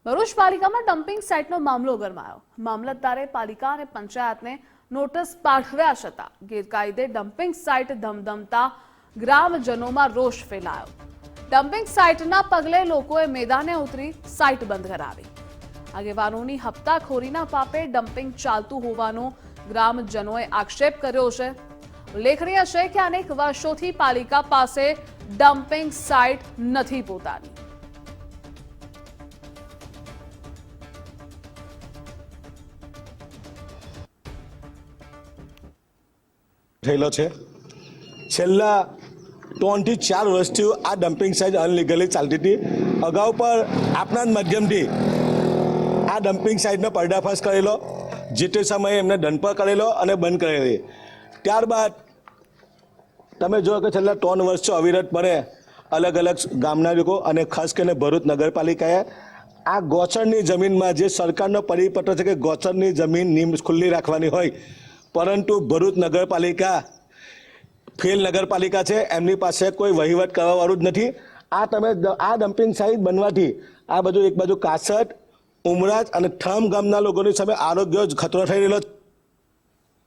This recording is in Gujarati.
ભરૂચ પાલિકામાં ડમ્પિંગ સાઇટનો મામલો ગરમાયો। મામલતદારે પાલિકા અને પંચાયતને નોટિસ પાઠવ્યા છતાં ગેરકાયદે ડમ્પિંગ સાઇટ ધમધમતા ગ્રામજનોમાં રોષ ફેલાયો। ડમ્પિંગ સાઇટના પગલે લોકોએ મેદાને ઉતરી સાઇટ બંધ કરાવી। આગેવાનોની હપ્તાખોરીના પાપે ડમ્પિંગ ચાલતું હોવાનો ગ્રામજનોએ આક્ષેપ કર્યો છે। ઉલ્લેખનીય છે કે અનેક વર્ષોથી પાલિકા પાસે ડમ્પિંગ સાઇટ નથી પોતાની। થયેલો છે છેલ્લા 3 થી 4 વર્ષથી આ ડમ્પિંગ સાઇટ અનલીગલી ચાલતી હતી। અગાઉ પણ આપણા માધ્યમથી આ ડમ્પિંગ સાઇટનો પર્દાફાશ કરેલો, જે તે સમયે એમને દંડ પણ કરેલો અને બંધ કરેલી। ત્યારબાદ તમે જો કે છેલ્લા 3 વર્ષથી અવિરતપણે અલગ અલગ ગામના લોકો અને ખાસ કરીને ભરૂચ નગરપાલિકાએ આ ગોચરની જમીનમાં જે સરકારનો પરિપત્ર છે કે ગોચરની જમીન ખુલ્લી રાખવાની હોય, પરંતુ ભરૂચ નગરપાલિકા ફેલ નગરપાલિકા છે, એમની પાસે કોઈ વહીવટ કરવાવાળું જ નથી। આ ડમ્પિંગ સાઇટ બનવાથી આ બધું એક બાજુ કાસટ, ઉમરાજ અને ઠામ ગામના લોકોની સામે આરોગ્ય ખતરો થઈ રહેલો।